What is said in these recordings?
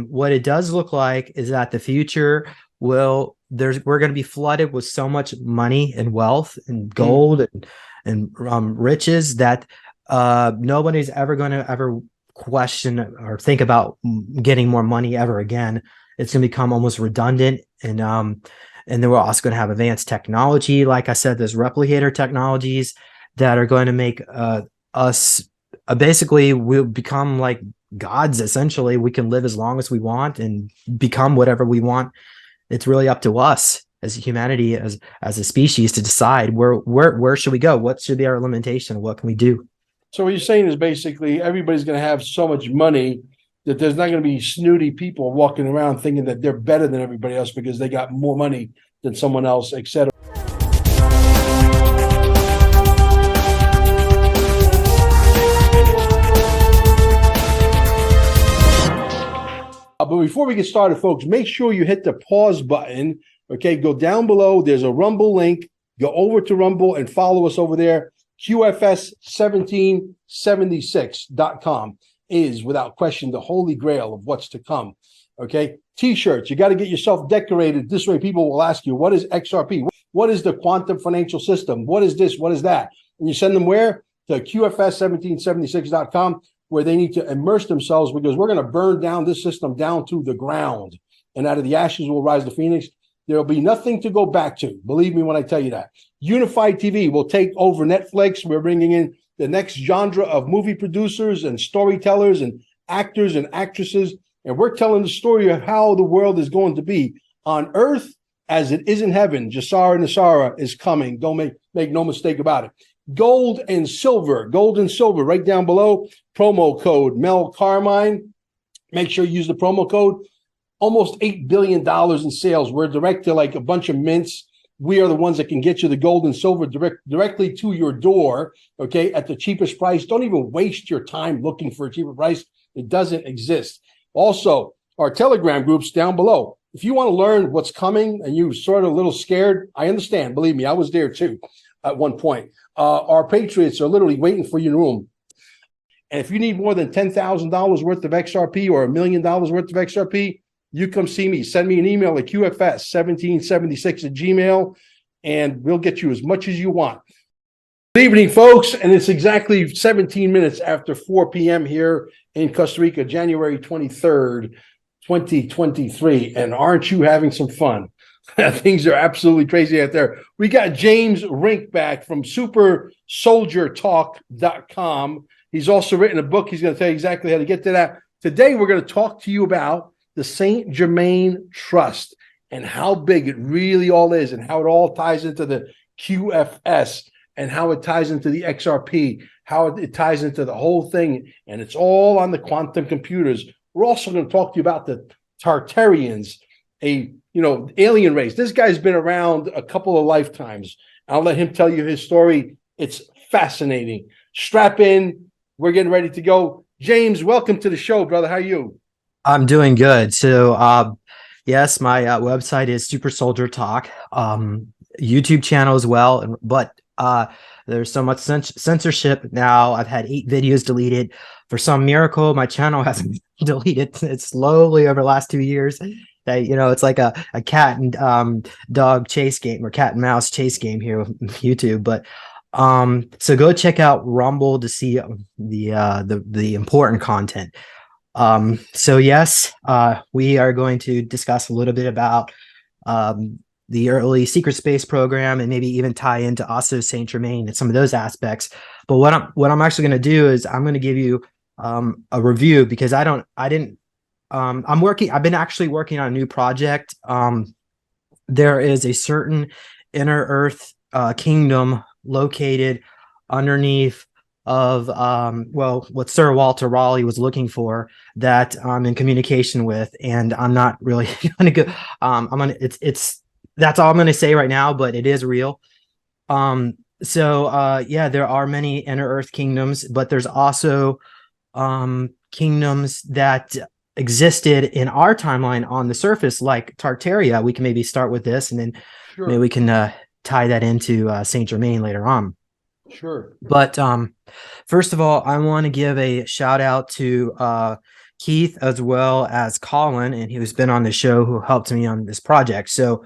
what it does look like is that the future we're going to be flooded with so much money and wealth and gold and riches that nobody's ever going to ever question or think about getting more money ever again. It's going to become almost redundant. And then we're also going to have advanced technology. Like I said, there's replicator technologies that are going to make us basically we'll become like gods. Essentially, we can live as long as we want and become whatever we want. It's really up to us as humanity, as a species, to decide where should we go? What should be our limitation? What can we do? So what you're saying is basically everybody's going to have so much money that there's not going to be snooty people walking around thinking that they're better than everybody else because they got more money than someone else, etc. But before we get started, folks, make sure you hit the pause button. Okay, go down below. There's a Rumble link. Go over to Rumble and follow us over there. QFS1776.com is, without question, the holy grail of what's to come. Okay, T-shirts. You got to get yourself decorated. This way people will ask you, what is XRP? What is the quantum financial system? What is this? What is that? And you send them where? To QFS1776.com, where they need to immerse themselves, because we're going to burn down this system down to the ground. And out of the ashes will rise the phoenix. There'll be nothing to go back to. Believe me when I tell you that. Unified TV will take over Netflix. We're bringing in the next genre of movie producers and storytellers and actors and actresses. And we're telling the story of how the world is going to be on earth as it is in heaven. Jasara Nasara is coming. Don't make no mistake about it. Gold and silver right down below. Promo code Mel Carmine. Make sure you use the promo code. Almost $8 billion in sales. We're direct to like a bunch of mints. We are the ones that can get you the gold and silver directly to your door, okay, at the cheapest price. Don't even waste your time looking for a cheaper price. It doesn't exist. Also, our Telegram groups down below. If you want to learn what's coming and you're sort of a little scared, I understand. Believe me, I was there too at one point. Our Patriots are literally waiting for you in the room. And if you need more than $10,000 worth of XRP or $1 million worth of XRP, you come see me. Send me an email at QFS1776@gmail, and we'll get you as much as you want. Good evening, folks, and it's exactly 17 minutes after 4 p.m. here in Costa Rica, January 23rd, 2023. And aren't you having some fun? Things are absolutely crazy out there. We got James Rink back from Supersoldiertalk.com. He's also written a book. He's going to tell you exactly how to get to that. Today, we're going to talk to you about the Saint Germain Trust and how big it really all is and how it all ties into the QFS and how it ties into the XRP, how it ties into the whole thing. And it's all on the quantum computers. We're also going to talk to you about the Tartarians, alien race. This guy's been around a couple of lifetimes. I'll let him tell you his story. It's fascinating. Strap in. We're getting ready to go. James, welcome to the show, brother. How are you? I'm doing good. So, yes, my website is Supersoldier Talk, YouTube channel as well. But there's so much censorship now. I've had 8 videos deleted. For some miracle, my channel hasn't been deleted. It's slowly over the last 2 years. It's like a cat and dog chase game or cat and mouse chase game here with YouTube. But so go check out Rumble to see the important content. So yes, we are going to discuss a little bit about the early secret space program and maybe even tie into also Saint Germain and some of those aspects. But what I'm actually going to do is I'm going to give you a review, because I've been actually working on a new project. There is a certain inner earth kingdom located underneath of what Sir Walter Raleigh was looking for, that I'm in communication with, and I'm not really gonna go that's all I'm gonna say right now, but it is real. There are many inner earth kingdoms, but there's also kingdoms that existed in our timeline on the surface, like Tartaria. We can maybe start with this, and then maybe we can tie that into Saint Germain later on. Sure. But first of all, I want to give a shout out to Keith as well as Colin, and who's been on the show who helped me on this project. So,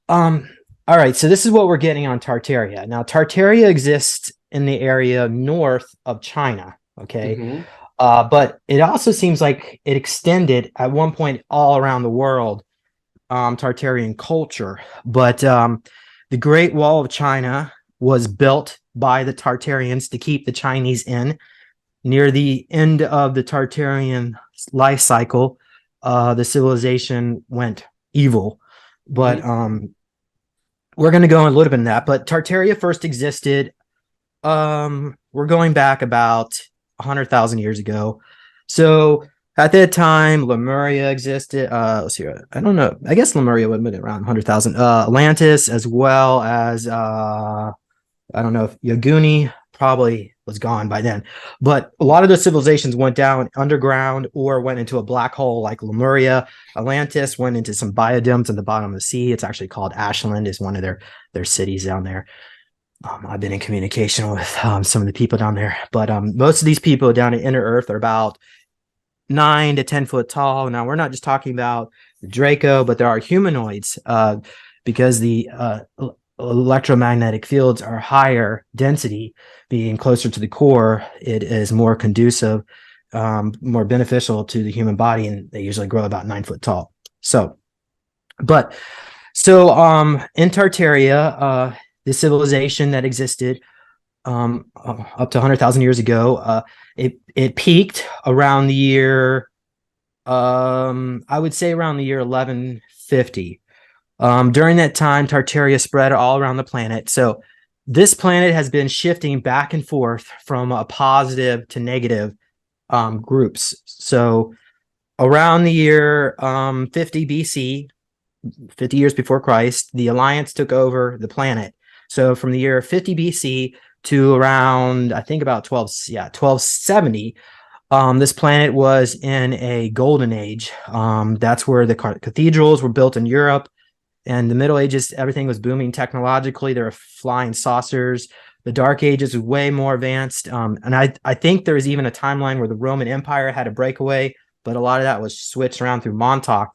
um, all right, so this is what we're getting on Tartaria. Now, Tartaria exists in the area north of China, okay? Hmm. But it also seems like it extended at one point all around the world, Tartarian culture. But the Great Wall of China was built by the Tartarians to keep the Chinese in. Near the end of the Tartarian life cycle, the civilization went evil. But Hmm. we're going to go in a little bit in that. But Tartaria first existed. We're going back about 100,000 years ago. So at that time, Lemuria existed. Let's see. I don't know. I guess Lemuria would have been around 100,000. Atlantis, as well as I don't know if Yaguni probably was gone by then, but a lot of the civilizations went down underground or went into a black hole like Lemuria. Atlantis went into some biodomes in the bottom of the sea. It's actually called Ashland, is one of their cities down there. I've been in communication with some of the people down there, but most of these people down in inner Earth are about 9 to 10 foot tall. Now, we're not just talking about the Draco, but there are humanoids because the electromagnetic fields are higher density, being closer to the core. It is more conducive, more beneficial to the human body, and they usually grow about 9 foot tall. So, but in Tartaria, the civilization that existed up to 100,000 years ago, it peaked around the year, I would say around the year 1150. During that time, Tartaria spread all around the planet. So this planet has been shifting back and forth from a positive to negative groups. So around the year 50 BC, 50 years before Christ, the Alliance took over the planet. So from the year 50 BC to around, I think about 1270, this planet was in a golden age. That's where the cathedrals were built in Europe. And the Middle Ages, everything was booming technologically. There were flying saucers. The Dark Ages was way more advanced. And I think there was even a timeline where the Roman Empire had a breakaway, but a lot of that was switched around through Montauk.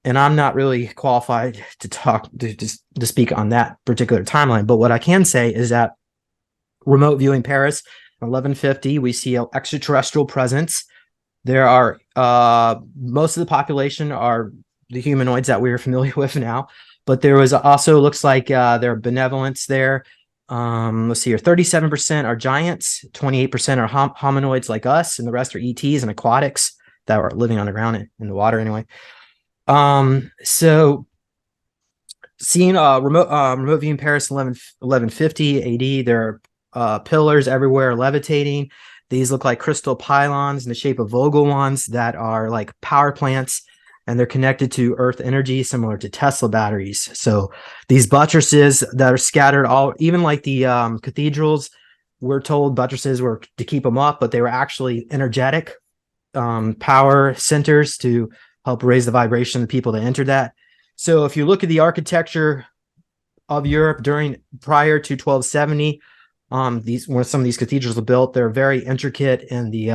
And I'm not really qualified to talk to speak on that particular timeline. But what I can say is that remote viewing Paris, 1150, we see an extraterrestrial presence. There are most of the population are the humanoids that we are familiar with now, but there was also looks like there are benevolence there. Let's see here, 37% are giants, 28% are hominoids like us, and the rest are ETs and aquatics that are living on the ground in the water anyway. So seeing remote viewing Paris 1150 AD, there are pillars everywhere levitating. These look like crystal pylons in the shape of Vogel ones that are like power plants, and they're connected to earth energy similar to Tesla batteries. So these buttresses that are scattered all, even like the cathedrals, we're told buttresses were to keep them up, but they were actually energetic power centers to help raise the vibration of the people that entered that. So if you look at the architecture of Europe prior to 1270, when some of these cathedrals were built, they're very intricate in the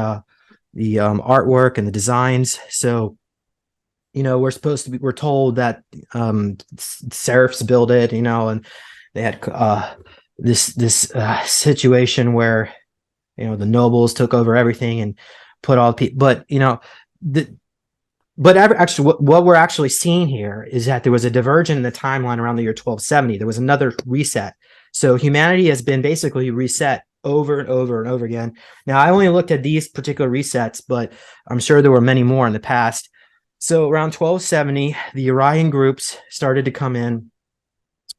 artwork and the designs. So, we're told that serifs built it, and they had this situation where, the nobles took over everything and put all the people, but actually, what we're actually seeing here is that there was a divergence in the timeline around the year 1270. There was another reset. So humanity has been basically reset over and over and over again. Now, I only looked at these particular resets, but I'm sure there were many more in the past. So around 1270, the Urian groups started to come in.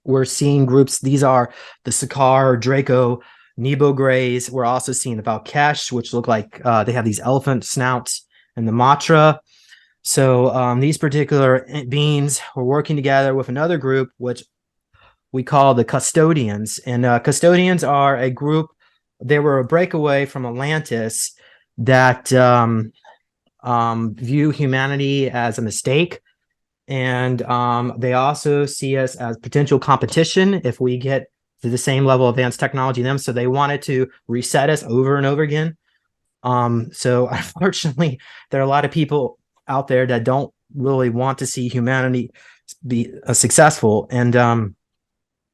We're seeing groups. These are the Sakar, Draco, Nebo Greys. We're also seeing the Valkesh, which look like they have these elephant snouts, and the Matra. So these particular beings were working together with another group, which we call the Custodians. And Custodians are a group, they were a breakaway from Atlantis that view humanity as a mistake. And they also see us as potential competition if we get to the same level of advanced technology as them. So they wanted to reset us over and over again. So unfortunately, there are a lot of people out there that don't really want to see humanity be successful. And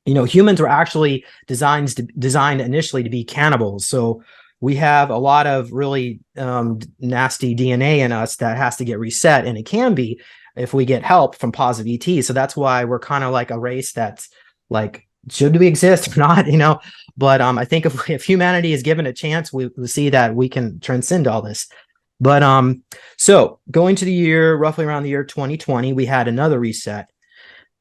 humans were actually designed initially to be cannibals. So we have a lot of really nasty DNA in us that has to get reset, and it can be if we get help from positive ET. So that's why we're kind of like a race that's like, should we exist or not? But I think if humanity is given a chance, we see that we can transcend all this. But so going to the year, roughly around the year 2020, we had another reset,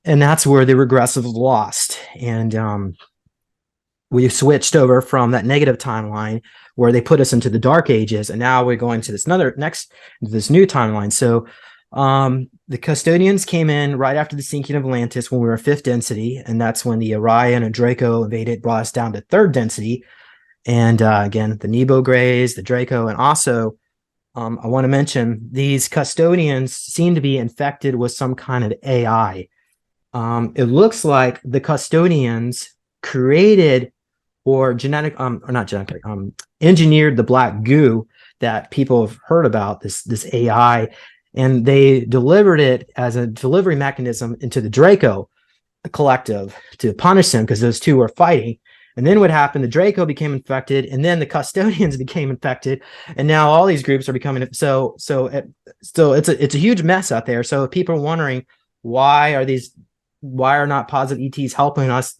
and that's where the regressive lost. And we switched over from that negative timeline where they put us into the dark ages, and now we're going to this new timeline. So the custodians came in right after the sinking of Atlantis when we were fifth density, and that's when the Orion and Draco invaded, brought us down to third density. And again, the Nebo Greys, the Draco, and also I want to mention these custodians seem to be infected with some kind of AI. It looks like the custodians created or engineered the black goo that people have heard about, this AI, and they delivered it as a delivery mechanism into the Draco collective to punish them because those two were fighting. And then what happened? The Draco became infected, and then the custodians became infected, and now all these groups are becoming so. It's a huge mess out there. So people are wondering why are not positive ETs helping us?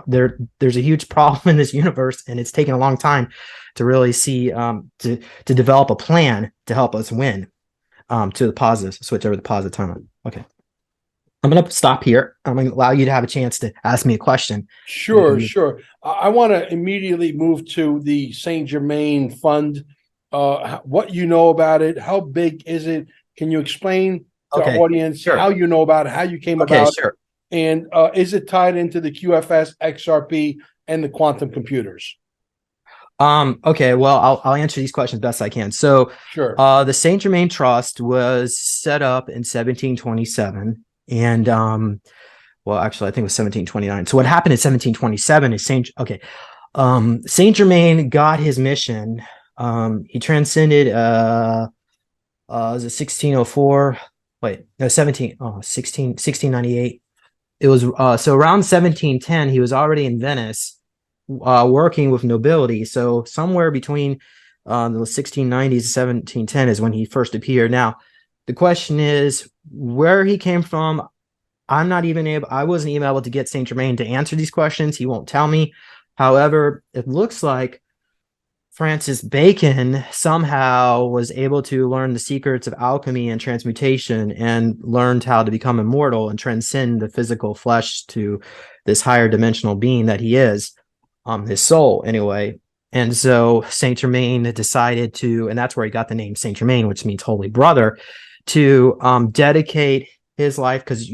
There's a huge problem in this universe, and it's taken a long time to really see to develop a plan to help us win. To the positive, switch over to the positive timeline. Okay. I'm going to stop here. I'm going to allow you to have a chance to ask me a question. Sure. I want to immediately move to the Saint Germain Fund. What you know about it? How big is it? Can you explain to our audience how you know about it, how you came about it? And is it tied into the QFS, XRP, and the quantum computers? Okay, well, I'll answer these questions best I can. So, the Saint Germain Trust was set up in 1727, and well, actually, I think it was 1729. So, what happened in 1727 is Saint Germain got his mission. He transcended. Was it 1604? Wait, no, 1698. It was so around 1710. He was already in Venice. Working with nobility. So somewhere between the 1690s and 1710 is when he first appeared. Now, the question is where he came from. I wasn't even able to get Saint Germain to answer these questions. He won't tell me. However, it looks like Francis Bacon somehow was able to learn the secrets of alchemy and transmutation and learned how to become immortal and transcend the physical flesh to this higher dimensional being that he is. His soul anyway. And so Saint Germain decided to, and that's where he got the name Saint Germain, which means holy brother, to dedicate his life. Because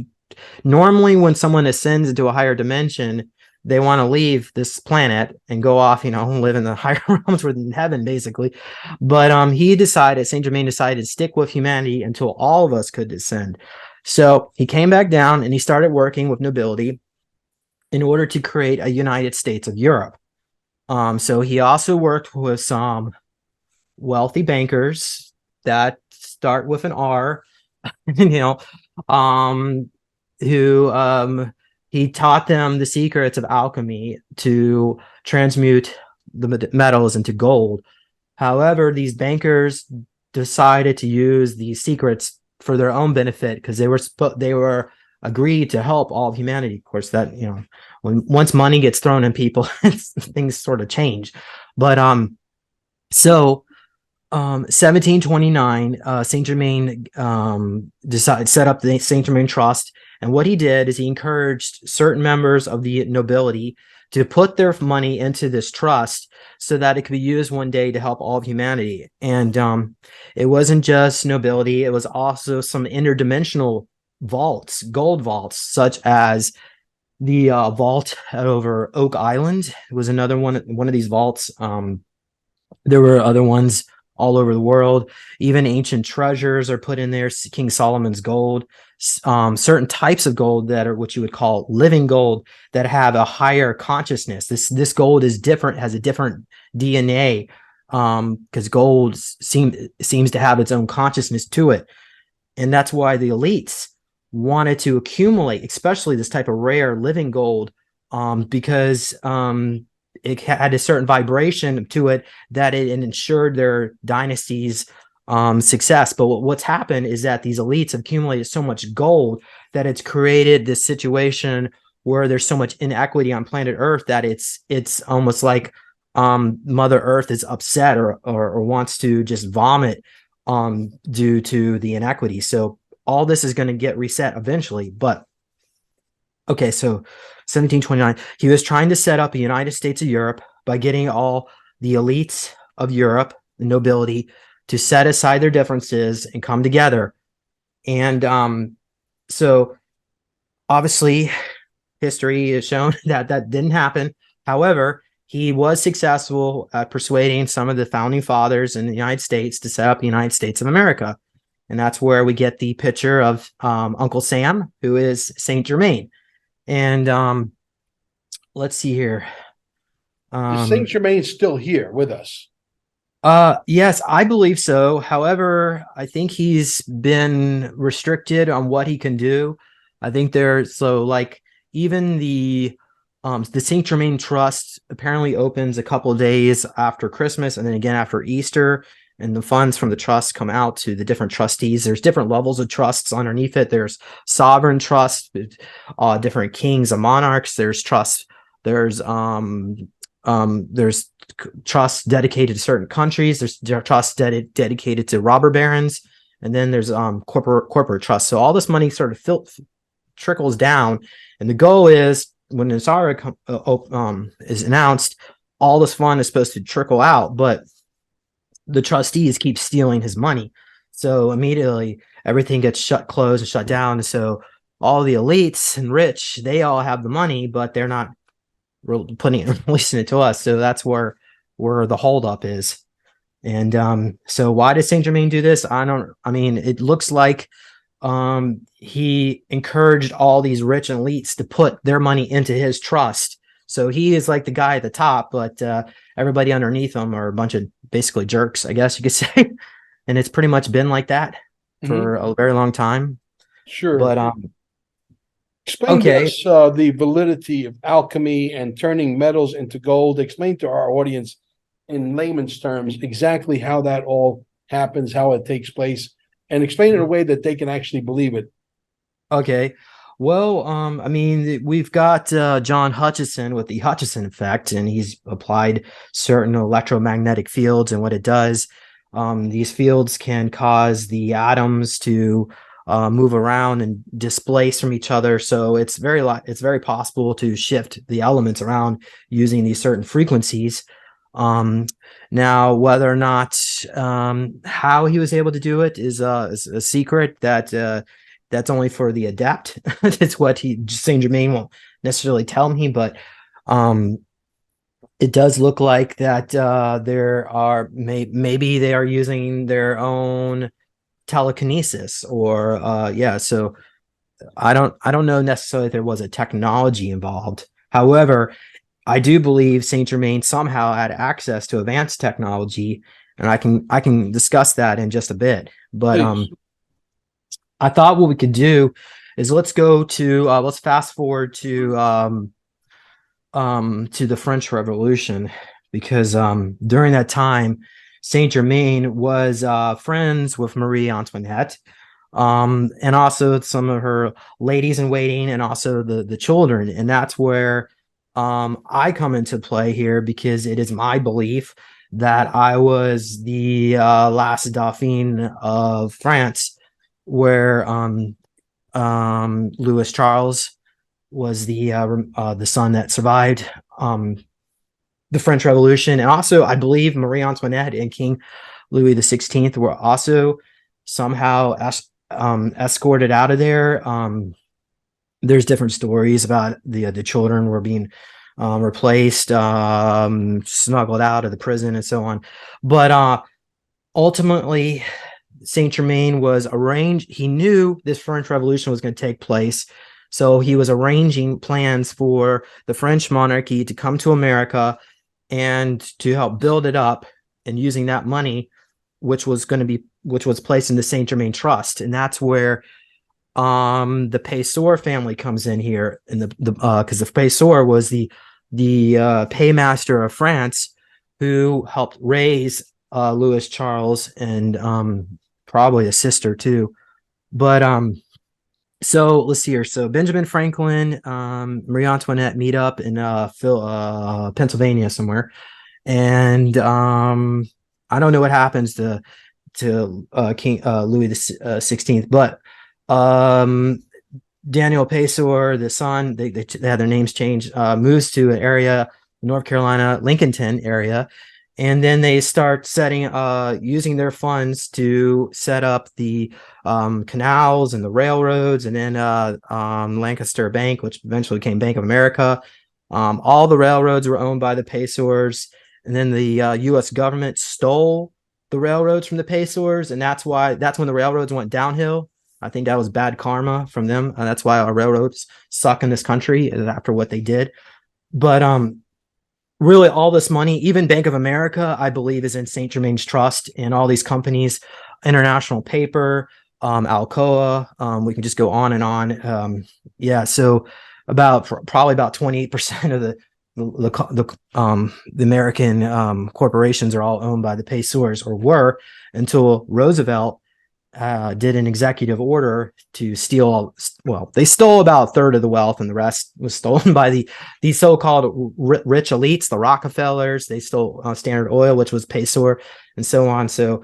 normally when someone ascends into a higher dimension, they want to leave this planet and go off, live in the higher realms within heaven, basically. But Saint Germain decided to stick with humanity until all of us could descend. So he came back down and he started working with nobility in order to create a United States of Europe. So he also worked with some wealthy bankers that start with an R, who he taught them the secrets of alchemy to transmute the metals into gold. However, these bankers decided to use these secrets for their own benefit because they were agreed to help all of humanity. Of course, that once money gets thrown in people, things sort of change. But 1729, Saint Germain set up the Saint Germain Trust, and what he did is he encouraged certain members of the nobility to put their money into this trust so that it could be used one day to help all of humanity. And it wasn't just nobility; it was also some interdimensional vaults, gold vaults, such as the vault over Oak Island. It was another one of these vaults. There were other ones all over the world. Even ancient treasures are put in there. King Solomon's gold, certain types of gold that are what you would call living gold that have a higher consciousness. This gold is different, has a different DNA because gold seems to have its own consciousness to it, and that's why the elites wanted to accumulate, especially this type of rare living gold, because it had a certain vibration to it that it ensured their dynasties success. But what's happened is that these elites have accumulated so much gold that it's created this situation where there's so much inequity on planet Earth that it's almost like Mother Earth is upset or wants to just vomit due to the inequity. So all this is going to get reset eventually. But okay, so 1729, he was trying to set up a United States of Europe by getting all the elites of Europe, the nobility, to set aside their differences and come together. And so obviously history has shown that that didn't happen. However, he was successful at persuading some of the founding fathers in the United States to set up the United States of America. And that's where we get the picture of Uncle Sam, who is Saint Germain. And let's see here. Is Saint Germain still here with us? Yes, I believe so. However, I think he's been restricted on what he can do. I think like even the Saint Germain Trust apparently opens a couple of days after Christmas and then again after Easter, and the funds from the trust come out to the different trustees. There's different levels of trusts underneath it. There's sovereign trust, different kings and monarchs. There's trust. There's trusts dedicated to certain countries. There's trusts dedicated to robber barons, and then there's corporate trusts. So all this money sort of trickles down, and the goal is when Nasara is announced, all this fund is supposed to trickle out, but the trustees keep stealing his money. So immediately everything gets closed and shut down. And so all the elites and rich, they all have the money, but they're not releasing it to us. So that's where the holdup is. And so why did Saint Germain do this? It looks like he encouraged all these rich elites to put their money into his trust. So he is like the guy at the top, but everybody underneath him are a bunch of basically jerks, I guess you could say. And it's pretty much been like that for a very long time. Sure. But explain to us the validity of alchemy and turning metals into gold. Explain to our audience in layman's terms exactly how that all happens, how it takes place, and explain it in a way that they can actually believe it. Okay. Well, we've got John Hutchison with the Hutchison effect, and he's applied certain electromagnetic fields, and what it does, these fields can cause the atoms to move around and displace from each other. So it's very possible to shift the elements around using these certain frequencies. Now, whether or not how he was able to do it is a secret that's only for the adept. It's what Saint Germain won't necessarily tell me, but it does look like that there are maybe they are using their own telekinesis or so I don't know necessarily if there was a technology involved. However, I do believe Saint Germain somehow had access to advanced technology, and I can discuss that in just a bit. But I thought what we could do is let's fast forward to the French Revolution, because during that time Saint Germain was friends with Marie Antoinette, and also some of her ladies in waiting, and also the children. And that's where I come into play here, because it is my belief that I was the last Dauphin of France, where Louis Charles was the son that survived the French Revolution. And also, I believe Marie Antoinette and King Louis XVI were also somehow escorted out of there. There's different stories about the children were being replaced, snuggled out of the prison, and so on. But ultimately, Saint Germain was arranged. He knew this French Revolution was going to take place, so he was arranging plans for the French monarchy to come to America and to help build it up. and using that money, which was placed in the Saint Germain Trust, and that's where the Paysor family comes in here, and the because the Paysor was the paymaster of France, who helped raise Louis Charles and probably a sister too. But so let's see here. So Benjamin Franklin, Marie Antoinette meet up in Pennsylvania somewhere, and I don't know what happens to King Louis the 16th, but Daniel Paysor, the son, they had their names changed, moves to an area, North Carolina, Lincolnton area, and then they start using their funds to set up the canals and the railroads, and then Lancaster Bank, which eventually became Bank of America. All the railroads were owned by the Paysors, and then the U.S. government stole the railroads from the Paysors, and that's when the railroads went downhill. I think that was bad karma from them. That's why our railroads suck in this country after what they did. But really, all this money, even Bank of America, I believe, is in Saint Germain's Trust, and all these companies, International Paper, Alcoa, we can just go on and on. So probably about 28% of the American corporations are all owned by the Paysors, or were, until Roosevelt did an executive order to steal. Well, they stole about a third of the wealth, and the rest was stolen by these so-called rich elites, the Rockefellers. They stole Standard Oil, which was Paysor, and so on. So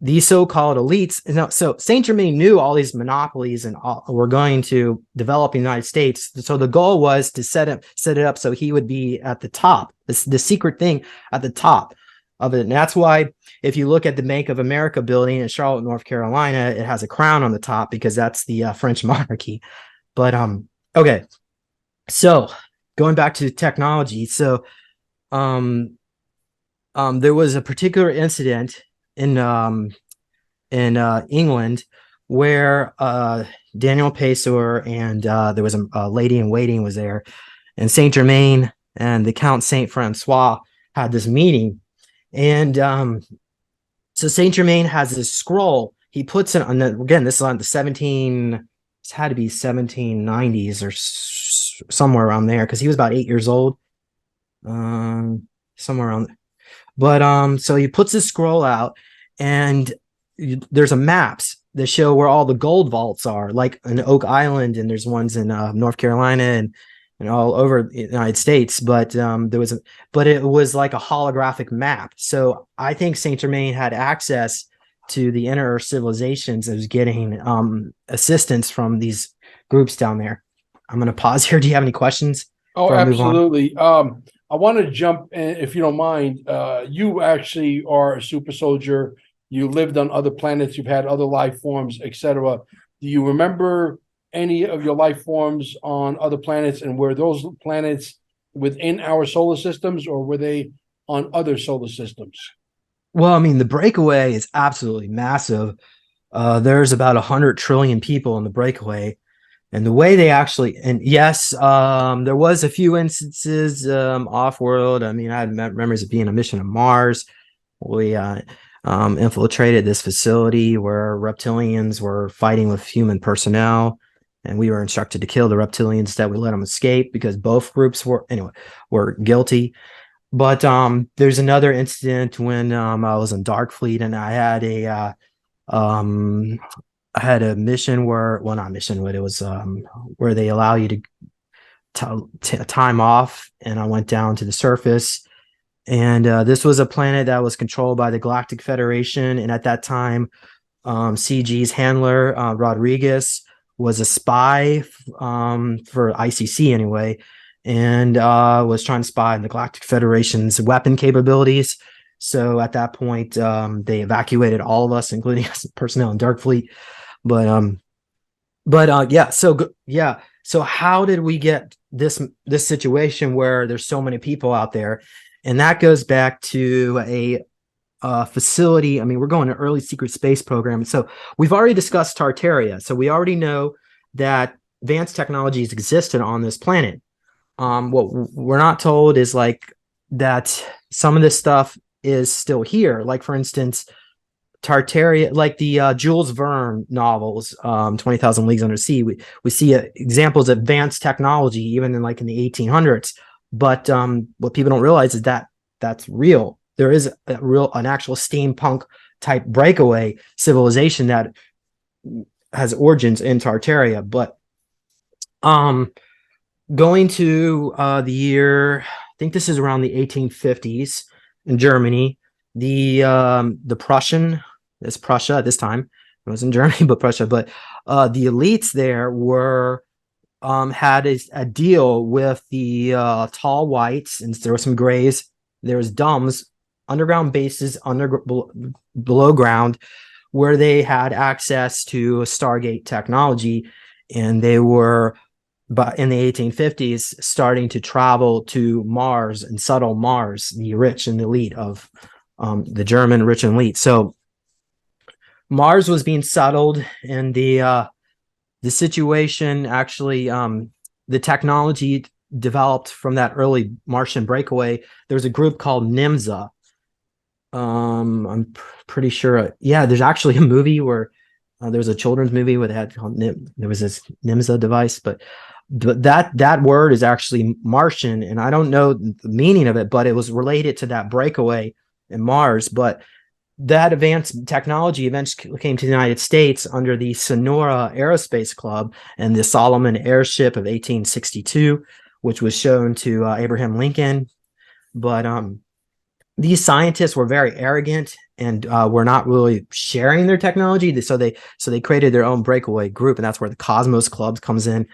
these so-called elites. So Saint Germain knew all these monopolies and were going to develop the United States. So the goal was to set it up so he would be at the top. The secret thing at the top of it, and that's why if you look at the Bank of America building in Charlotte, North Carolina, it has a crown on the top, because that's the French monarchy. But okay, so going back to technology, so there was a particular incident in England where Daniel Paysor and there was a lady in waiting was there, and Saint Germain and the Count Saint Francois had this meeting, and so Saint Germain has this scroll. He puts it on again. This is on the 17. It's had to be 1790s or somewhere around there, because he was about 8 years old. Somewhere around. But so he puts this scroll out, and there's a maps that show where all the gold vaults are, like in Oak Island, and there's ones in North Carolina and all over the United States. But it was like a holographic map. So I think Saint Germain had access to the inner civilizations that was getting assistance from these groups down there. I'm going to pause here. Do you have any questions? Oh, absolutely. I want to jump in, if you don't mind. You actually are a super soldier. You lived on other planets. You've had other life forms, etc. Do you remember any of your life forms on other planets, and were those planets within our solar systems, or were they on other solar systems? Well, I mean, the breakaway is absolutely massive. There's about 100 trillion people in the breakaway, and the way they actually, and yes, there was a few instances off world. I mean, I had memories of being on a mission to Mars. We infiltrated this facility where reptilians were fighting with human personnel, and we were instructed to kill the reptilians that we let them escape, because both groups were guilty. But there's another incident when I was in Darkfleet, and I had a mission where, well, not mission, but it was where they allow you to time off, and I went down to the surface, and this was a planet that was controlled by the Galactic Federation, and at that time, CG's handler Rodriguez was a spy for ICC anyway, and was trying to spy on the Galactic Federation's weapon capabilities. So at that point, they evacuated all of us, including personnel in Darkfleet. So how did we get this situation where there's so many people out there? And that goes back to a facility. I mean, we're going to early secret space program. So we've already discussed Tartaria. So we already know that advanced technologies existed on this planet. What we're not told is like that some of this stuff is still here. Like, for instance, Tartaria, like the Jules Verne novels, 20,000 Leagues Under Sea. We see examples of advanced technology even in the 1800s. But what people don't realize is that that's real. There is an actual steampunk type breakaway civilization that has origins in Tartaria. But going to the year, I think this is around the 1850s in Germany. The Prussian, it's Prussia at this time. It wasn't Germany, but Prussia. But the elites there had a deal with the tall whites, and there were some grays. There was dumbs, underground bases below ground, where they had access to Stargate technology, and they were, but in the 1850s, starting to travel to Mars and settle Mars, the rich and elite of the German rich and elite. So Mars was being settled, and the situation actually, the technology developed from that early Martian breakaway. There was a group called NIMSA. I'm pretty sure. Yeah, there's actually a movie where there was a children's movie where they had there was this NIMSA device, but that word is actually Martian, and I don't know the meaning of it, but it was related to that breakaway in Mars. But that advanced technology eventually came to the United States under the Sonora Aerospace Club and the Solomon Airship of 1862, which was shown to Abraham Lincoln. But these scientists were very arrogant and were not really sharing their technology. So they created their own breakaway group, and that's where the Cosmos Club comes in.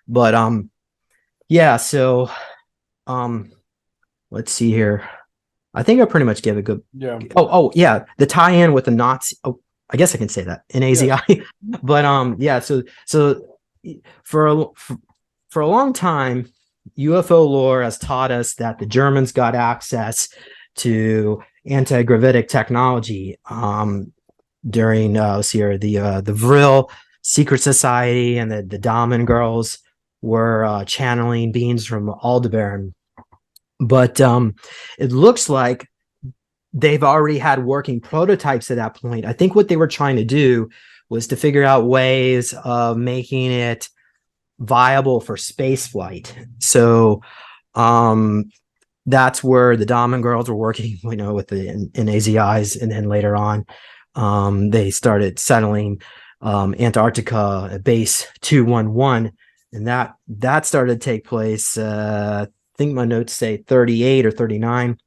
But yeah, so let's see here. I think I pretty much gave a good. Yeah. Oh yeah, the tie-in with the Nazi. Oh, I guess I can say that in AZI. Yeah. But yeah. So for a long time, UFO lore has taught us that the Germans got access to anti-gravitic technology during let's see here, the Vril secret society and the Damen girls were channeling beings from Aldebaran. But it looks like they've already had working prototypes at that point. I think what they were trying to do was to figure out ways of making it viable for space flight. So that's where the Damen girls were working, with the in AZIs, and then later on, they started settling Antarctica at base 211, and that started to take place. I think my notes say 38 or 39,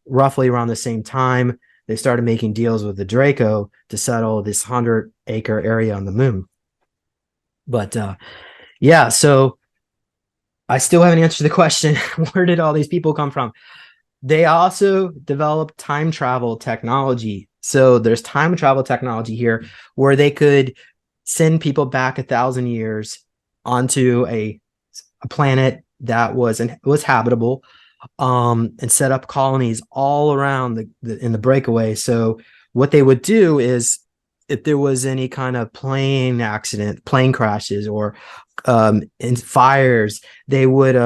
roughly around the same time. They started making deals with the Draco to settle this 100-acre area on the moon. But yeah, so I still haven't answered the question. Where did all these people come from? They also developed time travel technology. So there's time travel technology here where they could send people back 1,000 years onto a planet that was habitable, and set up colonies all around in the breakaway. So what they would do is, if there was any kind of plane crashes, or in fires, they would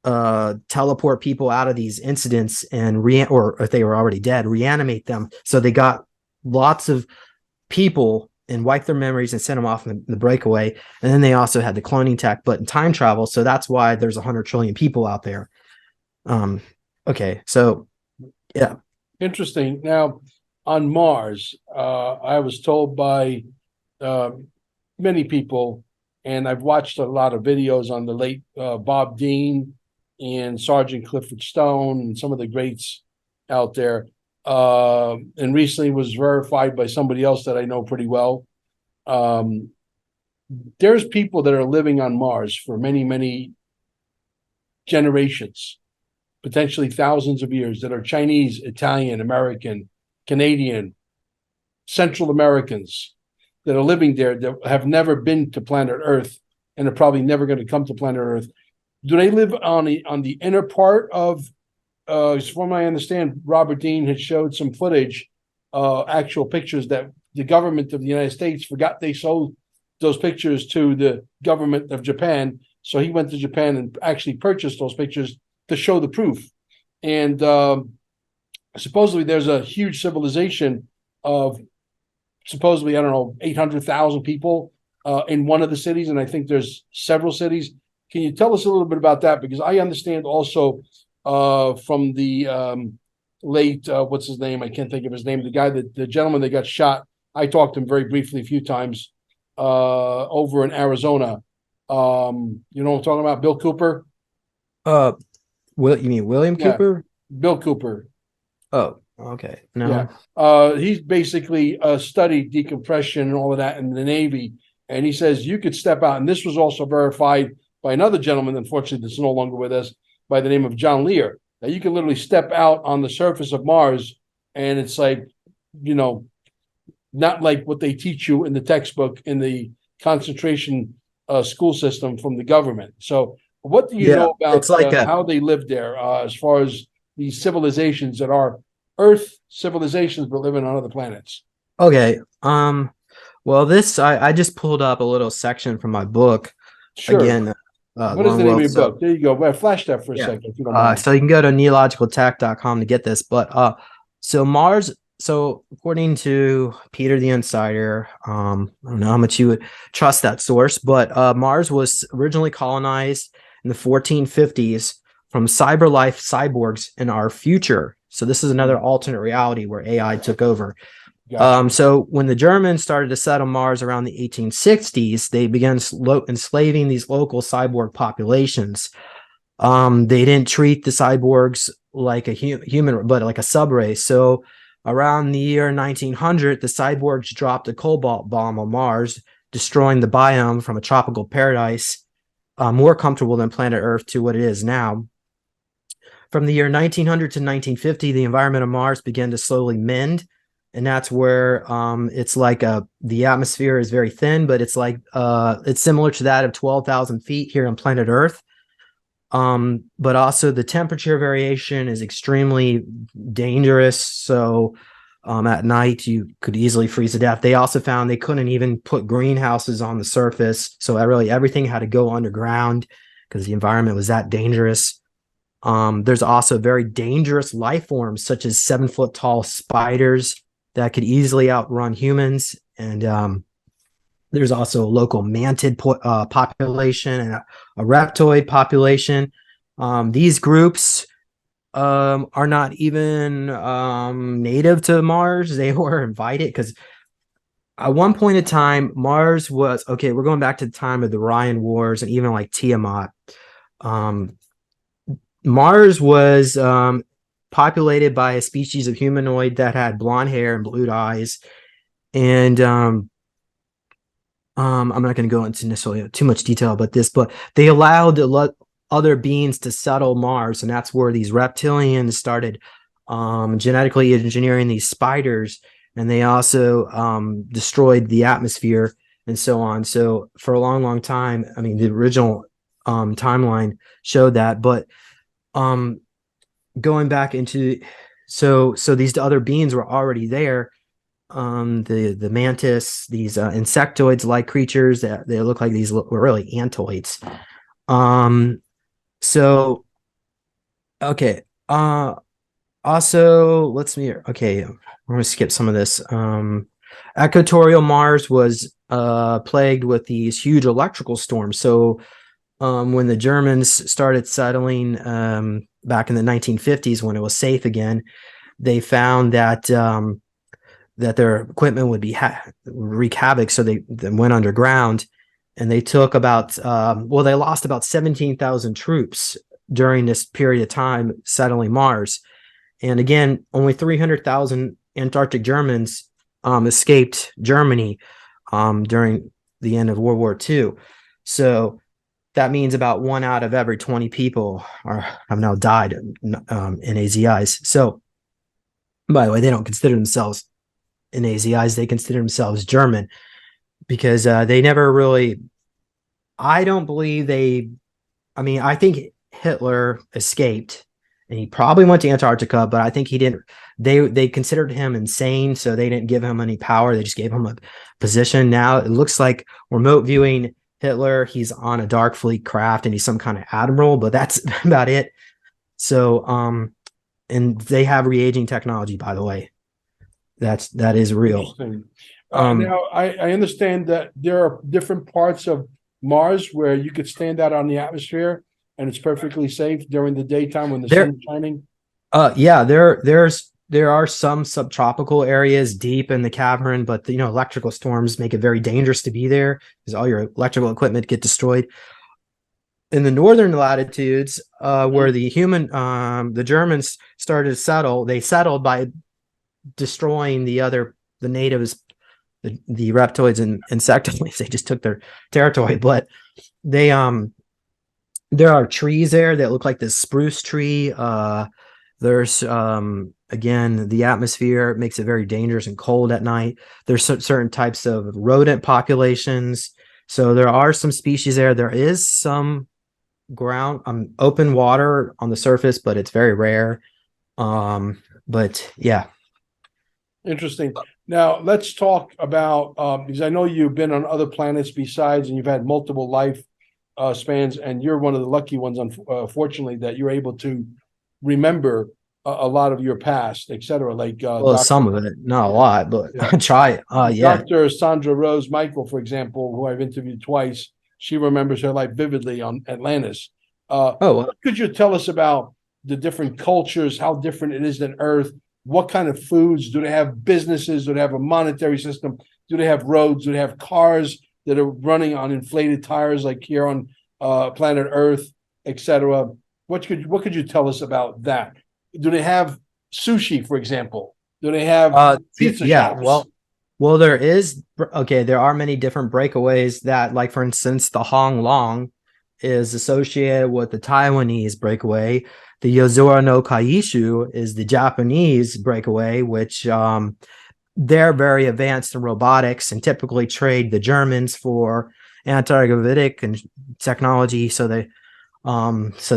teleport people out of these incidents and or if they were already dead, reanimate them. So they got lots of people and wiped their memories and sent them off in the breakaway. And then they also had the cloning tech, but in time travel. So that's why there's 100 trillion people out there. Okay, so yeah. Interesting. Now, on Mars, I was told by many people, and I've watched a lot of videos on the late Bob Dean and Sergeant Clifford Stone and some of the greats out there. And recently was verified by somebody else that I know pretty well. There's people that are living on Mars for many, many generations, potentially thousands of years, that are Chinese, Italian, American, Canadian, Central Americans that are living there that have never been to planet Earth and are probably never going to come to planet Earth. Do they live on the inner part of, from what I understand, Robert Dean had showed some footage, actual pictures that the government of the United States forgot they sold those pictures to the government of Japan. So he went to Japan and actually purchased those pictures to show the proof. And supposedly there's a huge civilization of supposedly, I don't know, 800,000 people in one of the cities. And I think there's several cities. Can you tell us a little bit about that? Because I understand also from the late, what's his name? I can't think of his name. The gentleman that got shot. I talked to him very briefly a few times over in Arizona. You know what I'm talking about? Bill Cooper? Uh, you mean William Yeah, Cooper? Bill Cooper. Oh, okay. Yeah. No. He's basically studied decompression and all of that in the Navy. And he says you could step out. And this was also verified by another gentleman, unfortunately, that's no longer with us, by the name of John Lear. That you can literally step out on the surface of Mars. And it's like, you know, not like what they teach you in the textbook in the concentration school system from the government. So, what do you Yeah, know it's about like a how they lived there as far as these civilizations that are Earth civilizations but living on other planets? okay. Well, this I just pulled up a little section from my book Sure. again. What is Long the name of World. your book? So There you go. Well, flash that for a yeah. second, if you don't mind. So you can go to neologicalattack.com to get this. But so Mars. So according to Peter the Insider, I don't know how much you would trust that source, but Mars was originally colonized in the 1450s from cyber life cyborgs in our future. So this is another alternate reality where AI took over. Gotcha. So when the Germans started to settle Mars around the 1860s, they began enslaving these local cyborg populations. They didn't treat the cyborgs like a human, but like a subrace. So around the year 1900, the cyborgs dropped a cobalt bomb on Mars, destroying the biome from a tropical paradise more comfortable than planet Earth to what it is now. From the year 1900 to 1950, the environment of Mars began to slowly mend. And that's where it's like the atmosphere is very thin, but it's like it's similar to that of 12,000 feet here on planet Earth. But also the temperature variation is extremely dangerous. So at night you could easily freeze to death. They also found they couldn't even put greenhouses on the surface. So really everything had to go underground because the environment was that dangerous. There's also very dangerous life forms such as 7-foot tall spiders that could easily outrun humans. And there's also a local mantid population and a reptoid population. These groups are not even native to Mars. They were invited because at one point in time, Mars was okay. We're going back to the time of the Ryan Wars and even like Tiamat. Mars was populated by a species of humanoid that had blonde hair and blue eyes. And I'm not going to go into necessarily too much detail about this, but they allowed other beings to settle Mars. And that's where these reptilians started genetically engineering these spiders. And they also destroyed the atmosphere and so on. So for a long, long time, I mean, the original timeline showed that. But going back into so these other beings were already there. The mantis, these insectoids like creatures that they look like these were really antoids. So okay. Also let's me okay, I'm gonna skip some of this. Equatorial Mars was plagued with these huge electrical storms. So when the Germans started settling back in the 1950s, when it was safe again, they found that that their equipment would be wreak havoc. So they went underground, and they took about they lost about 17,000 troops during this period of time settling Mars. And again, only 300,000 Antarctic Germans escaped Germany during the end of World War II. So that means about 1 out of every 20 people have now died in AZIs. So, by the way, they don't consider themselves in AZIs. They consider themselves German because they never really. I don't believe they. I mean, I think Hitler escaped, and he probably went to Antarctica, but I think he didn't. They considered him insane, so they didn't give him any power. They just gave him a position. Now it looks like remote viewing Hitler, he's on a dark fleet craft and he's some kind of admiral, but that's about it. So and they have re-aging technology, by the way. That is real. Interesting. Um, Now, I understand that there are different parts of Mars where you could stand out on the atmosphere and it's perfectly safe during the daytime when the there, sun's shining. yeah, there are some subtropical areas deep in the cavern, but electrical storms make it very dangerous to be there because all your electrical equipment get destroyed. In the northern latitudes, where the Germans started to settle, they settled by destroying the natives, the reptoids and insectoids. They just took their territory, but they there are trees there that look like this spruce tree. There's again, the atmosphere makes it very dangerous and cold at night. There's certain types of rodent populations, so there are some species there. There is some ground open water on the surface, but it's very rare. But yeah. Interesting. Now, let's talk about because I know you've been on other planets besides, and you've had multiple life spans, and you're one of the lucky ones, unfortunately, that you're able to remember a lot of your past, etc. Like Well, some of it, not a lot, but Yeah. I try. Yeah. Dr. Sandra Rose Michael, for example, who I've interviewed twice, she remembers her life vividly on Atlantis. Oh, well, What could you tell us about the different cultures, how different it is than Earth? What kind of foods? Do they have businesses? Do they have a monetary system? Do they have roads? Do they have cars that are running on inflated tires like here on planet Earth, etc.? What could you tell us about that? Do they have sushi, for example? Do they have pizza yeah, shops? well, there are many different breakaways that, like, for instance, the Hong Long is associated with the Taiwanese breakaway. The Yozora no Kaishu is the Japanese breakaway, which they're very advanced in robotics and typically trade the Germans for anti-gravitic and technology. So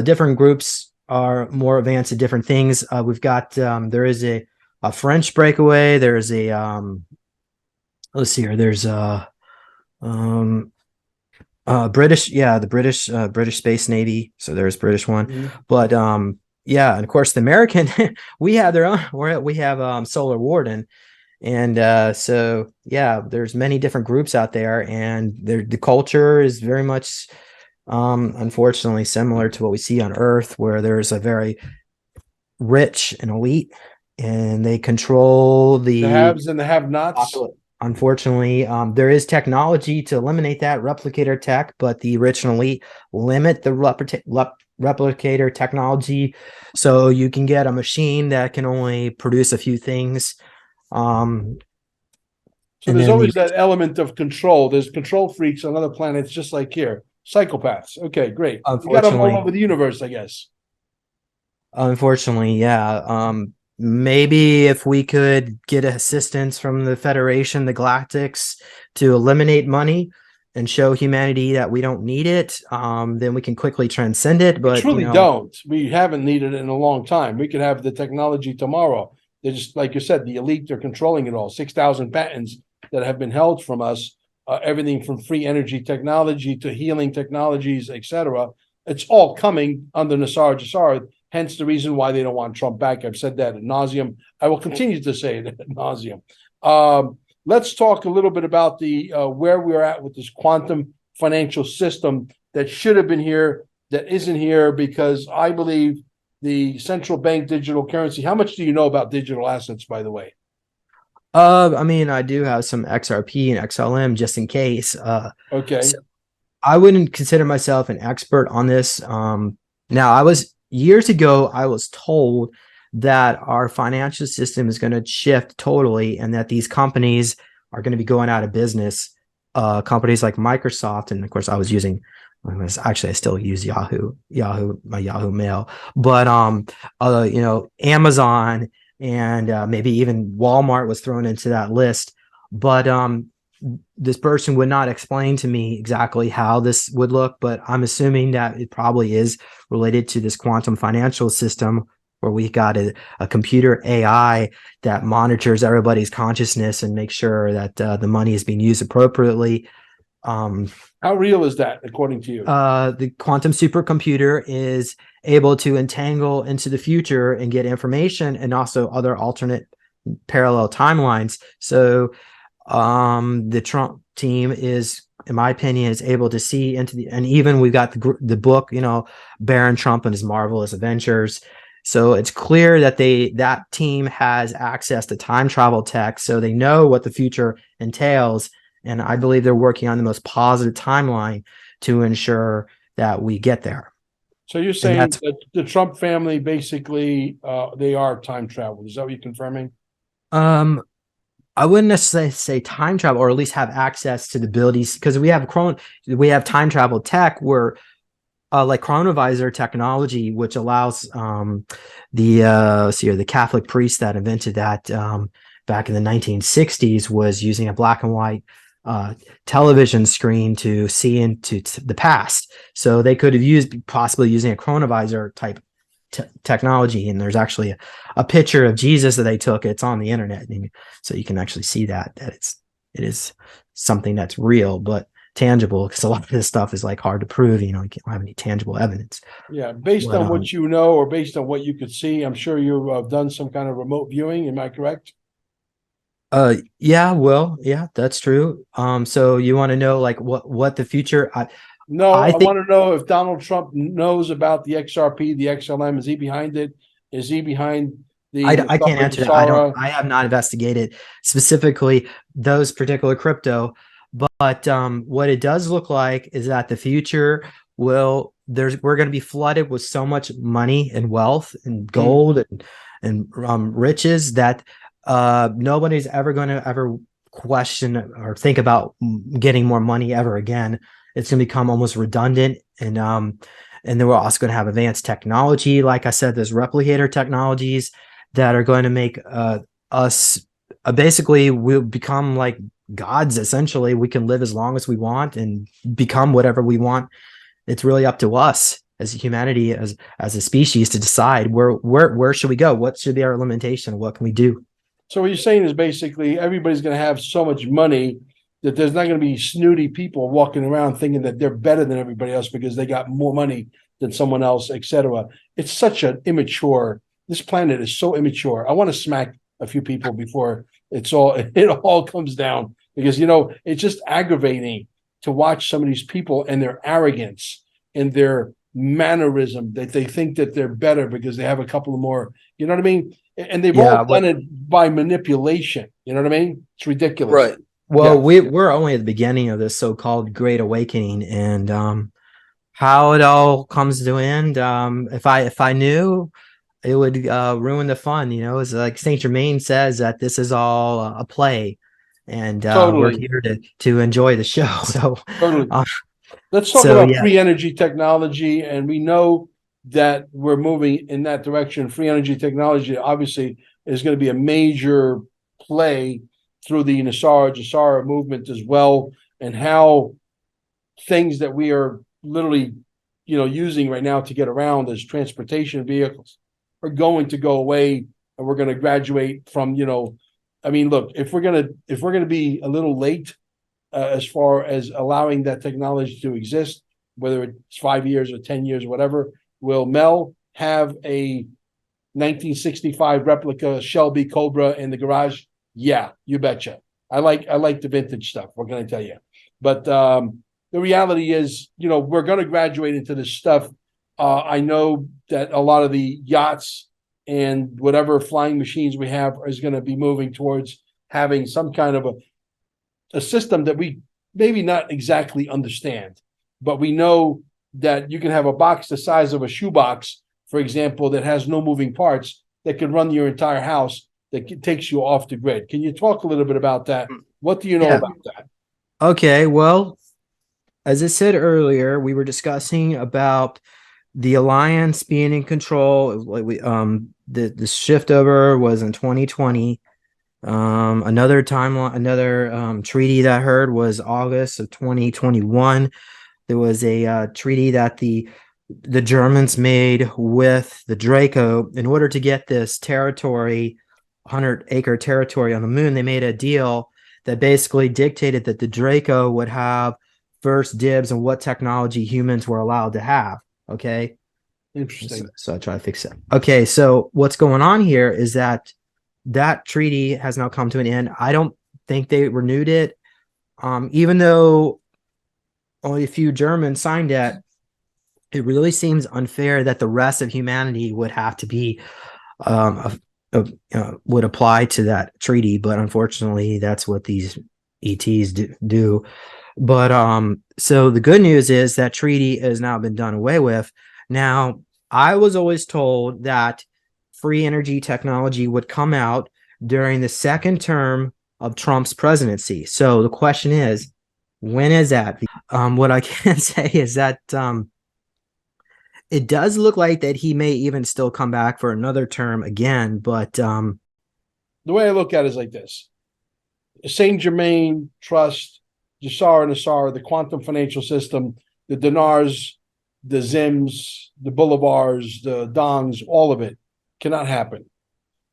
different groups are more advanced at different things. We've got there is a French breakaway. There's a let's see here. There's a British, yeah, the British Space Navy. So there's British one, but yeah, and of course the American, we have their own. We have Solar Warden, and so yeah, there's many different groups out there, and the culture is very much, unfortunately, similar to what we see on Earth, where there's a very rich and elite, and they control The haves and the have-nots. Unfortunately, there is technology to eliminate that replicator tech, but the rich and elite limit the replicator technology. So you can get a machine that can only produce a few things. So there's always that element of control. There's control freaks on other planets, just like here. Psychopaths. Okay, great. You got them all over the universe, I guess. Unfortunately, yeah. Maybe if we could get assistance from the Federation, the Galactics, to eliminate money and show humanity that we don't need it, then we can quickly transcend it. But we truly don't. We haven't needed it in a long time. We could have the technology tomorrow. They're just, like you said, the elite are controlling it all. 6,000 patents that have been held from us, everything from free energy technology to healing technologies, etc. It's all coming under Nassar Jassar. Hence the reason why they don't want Trump back. I've said that ad nauseum. I will continue to say it ad nauseum. Let's talk a little bit about the where we're at with this quantum financial system that should have been here, that isn't here, because I believe the central bank digital currency. How much do you know about digital assets, by the way? I mean, I do have some XRP and XLM just in case. Okay. So I wouldn't consider myself an expert on this. Now, years ago, I was told that our financial system is going to shift totally and that these companies are going to be going out of business. Companies like Microsoft, and of course, I still use my Yahoo Mail, but Amazon and maybe even Walmart was thrown into that list. But this person would not explain to me exactly how this would look, but I'm assuming that it probably is related to this quantum financial system where we got a computer AI that monitors everybody's consciousness and makes sure that the money is being used appropriately. How real is that, according to you? The quantum supercomputer is able to entangle into the future and get information and also other alternate parallel timelines. So the Trump team is, in my opinion, is able to see into the, and even we've got the book, Baron Trump and his marvelous adventures. So it's clear that that team has access to time travel tech, so they know what the future entails. And I believe they're working on the most positive timeline to ensure that we get there. So you're And saying that the Trump family basically they are time travel. Is that what you're confirming? um I wouldn't necessarily say time travel, or at least have access to the abilities, because we have time travel tech where like chronovisor technology, which allows the Catholic priest that invented that back in the 1960s was using a black and white television screen to see into the past. So they could have used possibly using a chronovisor type technology. And there's actually a picture of Jesus that they took. It's on the internet, so you can actually see that it is something that's real, but tangible, because a lot of this stuff is like hard to prove. You can't have any tangible evidence. Yeah, based But on what you know or based on what you could see, I'm sure you've done some kind of remote viewing. Am I correct? yeah, well, yeah, that's true. So you want to know like what the future? No, I I think want to know if Donald Trump knows about the XRP, the XLM. Is he behind it? Is he behind the I can't Nasara answer that. Jasara? I have not investigated specifically those particular crypto, but what it does look like is that the future we're going to be flooded with so much money and wealth and Mm. gold and riches that nobody's ever going to ever question or think about getting more money ever again. It's going to become almost redundant, and then we're also going to have advanced technology. Like I said, there's replicator technologies that are going to make us basically we'll become like gods. Essentially, we can live as long as we want and become whatever we want. It's really up to us as humanity, as a species, to decide where should we go, what should be our limitation, what can we do. So what you're saying is basically everybody's going to have so much money that there's not going to be snooty people walking around thinking that they're better than everybody else because they got more money than someone else, etc. It's such an immature. This planet is so immature. I want to smack a few people before it all comes down, because it's just aggravating to watch some of these people and their arrogance and their mannerism, that they think that they're better because they have a couple of more. You know what I mean? And they've all Yeah, done it by manipulation. You know what I mean? It's ridiculous. right. Well, Yeah. we're only at the beginning of this so-called Great Awakening, and how it all comes to an end. If I knew, it would ruin the fun. It's like Saint Germain says that this is all a play, and we're Totally. here to enjoy the show. So, Totally. uh, Let's talk so about yeah, free energy technology. And we know that we're moving in that direction. Free energy technology obviously is going to be a major play through the Nasara Jasara movement as well, and how things that we are literally, using right now to get around as transportation vehicles are going to go away, and we're going to graduate from, I mean, look, if we're gonna be a little late as far as allowing that technology to exist, whether it's 5 years or 10 years, or whatever, will Mel have a 1965 replica Shelby Cobra in the garage? Yeah, you betcha. I like the vintage stuff. What can I tell you? But the reality is, we're going to graduate into this stuff. I know that a lot of the yachts and whatever flying machines we have is going to be moving towards having some kind of a system that we maybe not exactly understand, but we know that you can have a box the size of a shoebox, for example, that has no moving parts, that can run your entire house, that takes you off the grid. Can you talk a little bit about that? What do you know yeah. about that? Okay. Well, as I said earlier, we were discussing about the alliance being in control. Like the shift over was in 2020. Another timeline, another treaty that I heard was August of 2021. There was a treaty that the Germans made with the Draco in order to get this territory, 100-acre territory on the moon. They made a deal that basically dictated that the Draco would have first dibs on what technology humans were allowed to have. Okay. Interesting. So I try to fix it. Okay. So what's going on here is that that treaty has now come to an end. I don't think they renewed it. Even though only a few Germans signed it, it really seems unfair that the rest of humanity would have to be would apply to that treaty. But unfortunately, that's what these ETs do. But so the good news is that treaty has now been done away with. Now, I was always told that free energy technology would come out during the second term of Trump's presidency. So the question is, when is that? What I can say is that it does look like that he may even still come back for another term again. But the way I look at it is like this: Saint Germain Trust, Jasara and Asara, the quantum financial system, the dinars, the Zims, the Bolivars, the Dongs, all of it cannot happen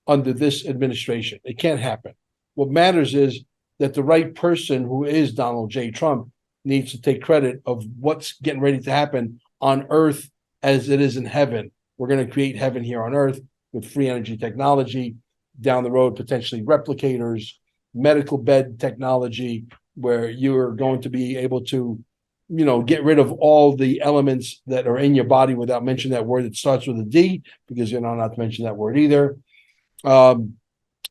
under this administration. It can't happen. What matters is that the right person, who is Donald J. Trump, needs to take credit of what's getting ready to happen on Earth as it is in heaven. We're going to create heaven here on Earth with free energy technology, down the road, potentially replicators, medical bed technology, where you're going to be able to, get rid of all the elements that are in your body without mentioning that word that starts with a D, because you're not to mention that word either. The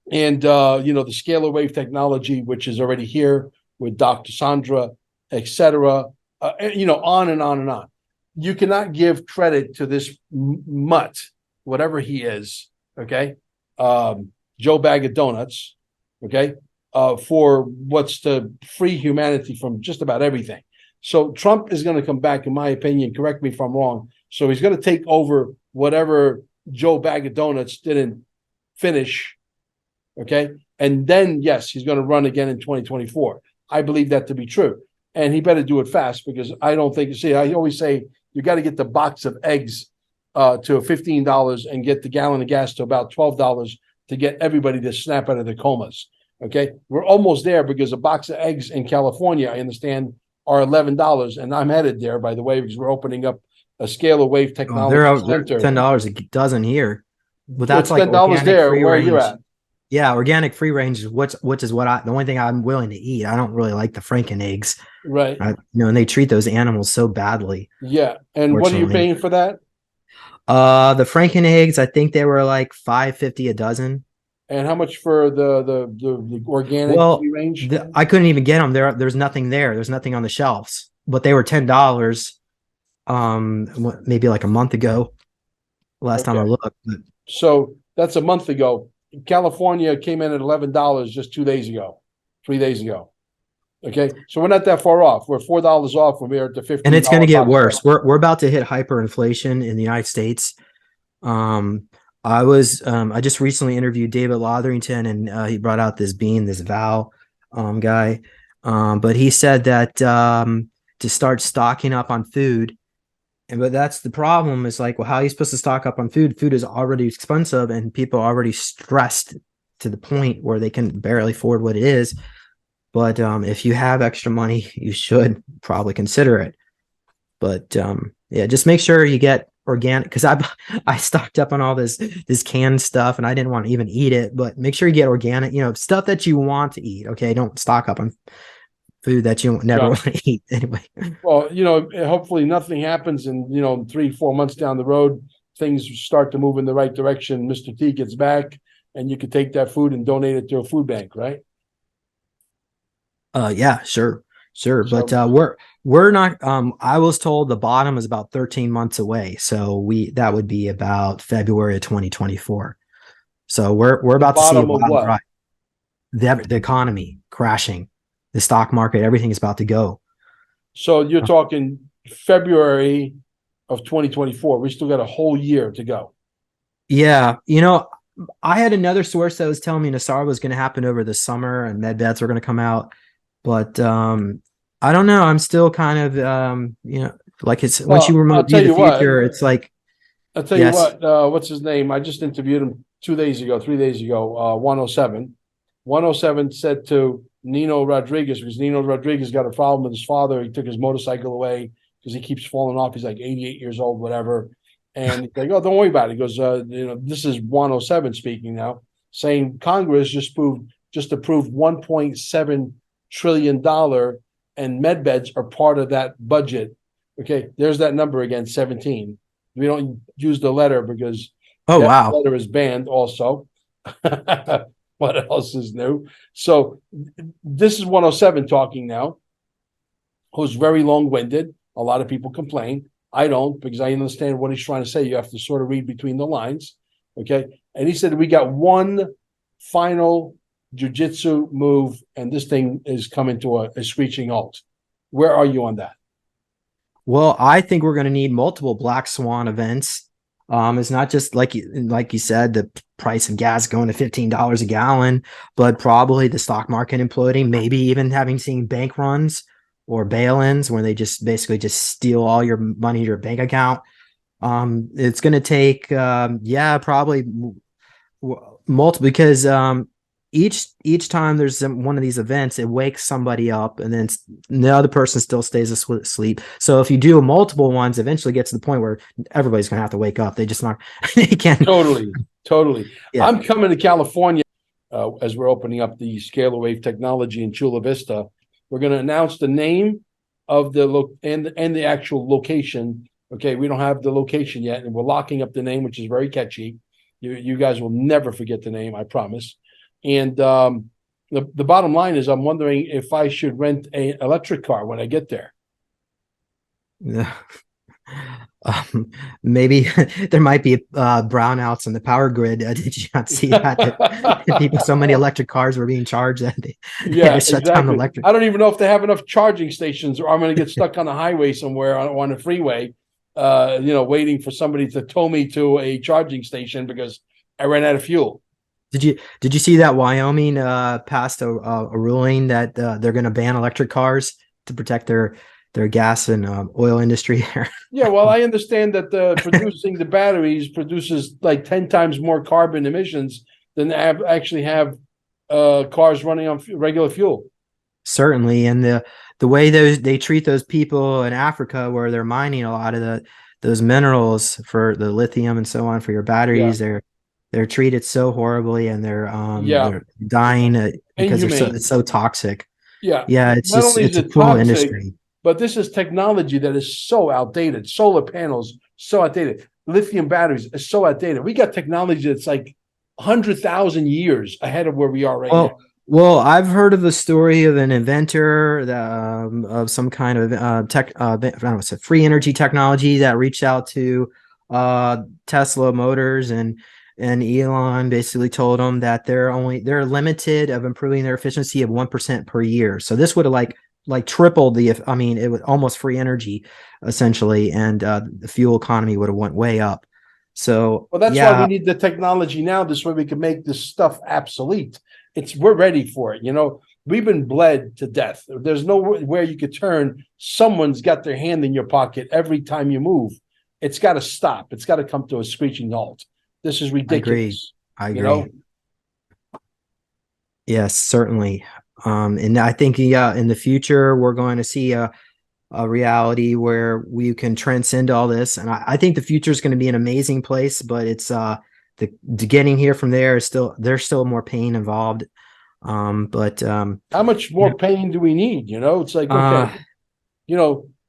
scalar wave technology, which is already here with Dr. Sandra, etc. On and on and on. You cannot give credit to this mutt, whatever he is, okay? Joe Bag of Donuts, okay? For what's to free humanity from just about everything. So Trump is going to come back, in my opinion, correct me if I'm wrong. So he's going to take over whatever Joe Bag of Donuts didn't finish, okay? And then, yes, he's going to run again in 2024. I believe that to be true. And he better do it fast, because I don't think, I always say you got to get the box of eggs to $15 and get the gallon of gas to about $12 to get everybody to snap out of their comas. Okay. We're almost there, because a box of eggs in California, I understand, are $11. And I'm headed there, by the way, because we're opening up a scalar wave technology center. $10 a dozen here. But that's like $10 there. Where are you at? Yeah, organic free range is which is what the only thing I'm willing to eat. I don't really like the Franken eggs. Right. And they treat those animals so badly. Yeah. And what are you paying for that? The Franken eggs, I think they were like $5.50 a dozen. And how much for the organic free range? I couldn't even get them. There's nothing there. There's nothing on the shelves. But they were $10. Maybe like a month ago. Last time I looked. So that's a month ago. California came in at $11 just 3 days ago. Okay, so we're not that far off. We're $4 off from here at the $15. And it's going to get worse. We're about to hit hyperinflation in the United States. I just recently interviewed David Lotherington, and he brought out this Val guy. But he said that to start stocking up on food. But that's the problem, is like, well, how are you supposed to stock up on food? Food is already expensive, and people are already stressed to the point where they can barely afford what it is. But if you have extra money, you should probably consider it. But just make sure you get organic, because I stocked up on all this canned stuff, and I didn't want to even eat it. But make sure you get organic, stuff that you want to eat. Okay, don't stock up on food that you never want to eat anyway. Well, hopefully nothing happens, and 3-4 months down the road, things start to move in the right direction. Mr. T gets back, and you could take that food and donate it to a food bank, right? Yeah, sure. But we're not. I was told the bottom is about 13 months away, so that would be about February of 2024. So we're about to see a bottom right. The economy crashing. The stock market, everything is about to go. So you're talking February of 2024. We still got a whole year to go. Yeah. I had another source that was telling me Nassar was going to happen over the summer and med beds were going to come out. But I don't know. I'm still kind of, like it's once you remote view the future, it's like. I'll tell you what, what's his name? I just interviewed him 3 days ago, 107. 107 said to Nino Rodriguez, because Nino Rodriguez got a problem with his father. He took his motorcycle away because he keeps falling off. He's like 88 years old, whatever. And he's like, oh, don't worry about it. He goes, this is 107 speaking now, saying Congress just approved $1.7 trillion, and med beds are part of that budget. Okay, there's that number again, 17. We don't use the letter because that wow. letter is banned also. What else is new? So this is 107 talking now, who's very long-winded. A lot of people complain. I don't, because I understand what he's trying to say. You have to sort of read between the lines. Okay. And he said, we got one final jiu-jitsu move, and this thing is coming to a screeching halt. Where are you on that? Well, I think we're going to need multiple black swan events. It's not just like you said, the price of gas going to $15 a gallon, but probably the stock market imploding, maybe even having seen bank runs or bail-ins where they just basically just steal all your money to your bank account. It's going to take, probably multiple, because each time there's one of these events, it wakes somebody up, and then the other person still stays asleep. So if you do multiple ones, eventually gets to the point where everybody's going to have to wake up. They just not, they can't. Totally. Yeah. I'm coming to California as we're opening up the scalar wave technology in Chula Vista. We're going to announce the name of the and the actual location. Okay, we don't have the location yet, and we're locking up the name, which is very catchy. You guys will never forget the name, I promise. And the bottom line is, I'm wondering if I should rent an electric car when I get there. Yeah. Maybe there might be brownouts in the power grid. Did you not see that? So many electric cars were being charged that they shut down the electric. I don't even know if they have enough charging stations, or I'm going to get stuck on the highway somewhere on a freeway, waiting for somebody to tow me to a charging station because I ran out of fuel. Did you see that Wyoming passed a ruling that they're going to ban electric cars to protect their gas and oil industry? Yeah, well, I understand that producing the batteries produces like 10 times more carbon emissions than actually have cars running on regular fuel. Certainly, and the way they treat those people in Africa, where they're mining a lot of those minerals for the lithium and so on for your batteries, they're treated so horribly, and they're dying because it's so toxic. Yeah, it's a cruel industry. But this is technology that is so outdated. Solar panels, so outdated. Lithium batteries is so outdated. We got technology that's like 100,000 years ahead of where we are now. Well, I've heard of the story of an inventor of some kind of I don't know, it's a free energy technology that reached out to Tesla Motors, and Elon basically told them that they're limited of improving their efficiency of 1% per year. So this would have like tripled it would almost free energy essentially, and the fuel economy would have went way up. So that's why we need the technology now. This way we can make this stuff obsolete. We're ready for it. We've been bled to death. There's nowhere you could turn. Someone's got their hand in your pocket every time you move. It's got to stop. It's got to come to a screeching halt. This is ridiculous. I agree. Yes, certainly. And I think, in the future, we're going to see a reality where we can transcend all this. And I think the future is going to be an amazing place, but it's the getting here from there is there's still more pain involved. But how much more pain do we need? It's like, okay,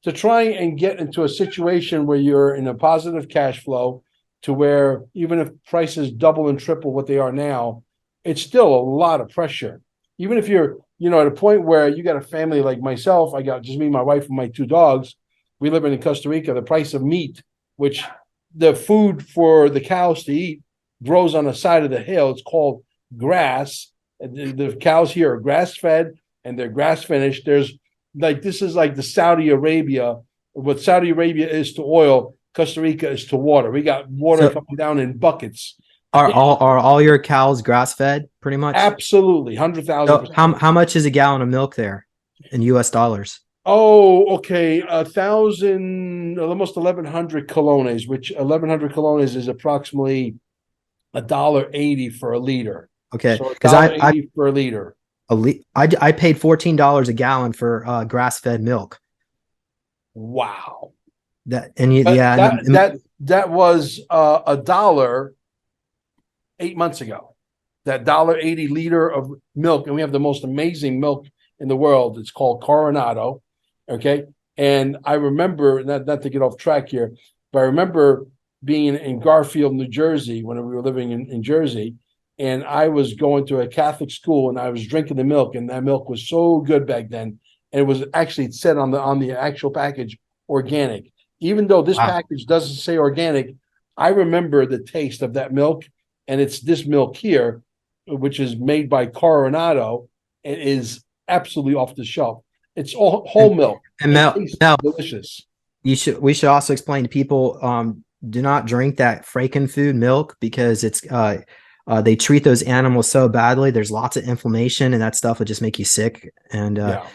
to try and get into a situation where you're in a positive cash flow, to where even if prices double and triple what they are now, it's still a lot of pressure. Even if you're, at a point where you got a family like myself, I got just me, my wife, and my 2 dogs. We live in Costa Rica. The price of meat, which the food for the cows to eat, grows on the side of the hill. It's called grass. The cows here are grass fed and they're grass finished. This is like the Saudi Arabia. What Saudi Arabia is to oil, Costa Rica is to water. We got water coming down in buckets. Are all your cows grass fed pretty much? Absolutely. 100,000. So how much is a gallon of milk there in US dollars? Oh, okay. 1,000, almost 1,100 colones, which 1,100 colones is approximately $1.80 for a liter. Okay. So $1.80 for a liter. I paid $14 a gallon for grass-fed milk. Wow. That and you, But yeah, that was $1 8 months ago. That $1.80 liter of milk, and we have the most amazing milk in the world. It's called Coronado. Okay. And I remember, not to get off track here, but I remember being in Garfield, New Jersey, when we were living in Jersey, and I was going to a Catholic school, and I was drinking the milk, and that milk was so good back then. And it was actually said on the actual package, organic. Even though this wow. package doesn't say organic, I remember the taste of that milk, and it's this milk here, which is made by Coronado. It is absolutely off the shelf. It's all whole milk. And It Mel, tastes Mel, delicious. we should also explain to people, do not drink that Frankenfood milk because they treat those animals so badly. There's lots of inflammation, and that stuff will just make you sick. And Yeah.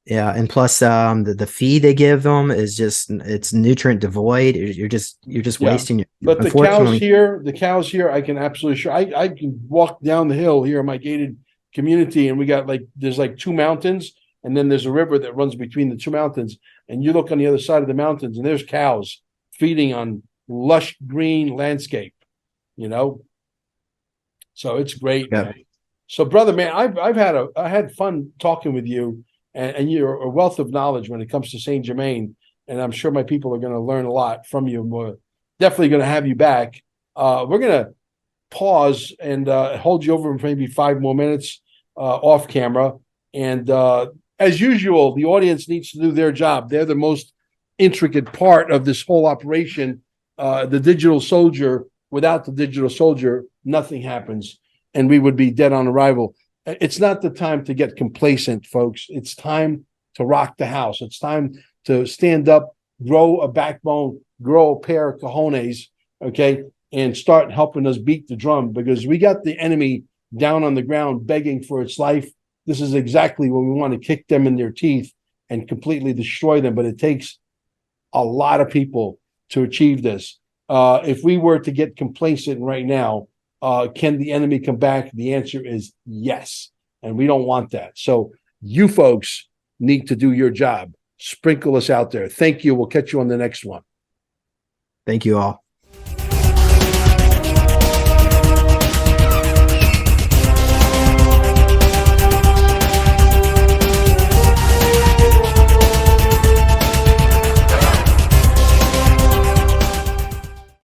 yeah, and plus the feed they give them is just, it's nutrient devoid. You're just Yeah. wasting your, But unfortunately. the cows here, I can absolutely sure. I can walk down the hill here in my gated community, and we got there's two mountains, and then there's a river that runs between the two mountains. And you look on the other side of the mountains, and there's cows feeding on lush green landscape, you know. So it's great, Yeah. man. So, brother, man, I had fun talking with you, and you're a wealth of knowledge when it comes to Saint Germain, and I'm sure my people are going to learn a lot from you. We're definitely going to have you back. We're going to pause and hold you over for maybe 5 more minutes off camera, and as usual, the audience needs to do their job. They're the most intricate part of this whole operation. The digital soldier. Without the digital soldier, nothing happens, and we would be dead on arrival. It's not the time to get complacent, folks. It's time to rock the house. It's time to stand up, grow a backbone, grow a pair of cojones, okay, and start helping us beat the drum, because we got the enemy down on the ground begging for its life. This is exactly when we want to kick them in their teeth and completely destroy them, but it takes a lot of people to achieve this. If we were to get complacent right now, can the enemy come back? The answer is yes. And we don't want that. So you folks need to do your job. Sprinkle us out there. Thank you. We'll catch you on the next one. Thank you all.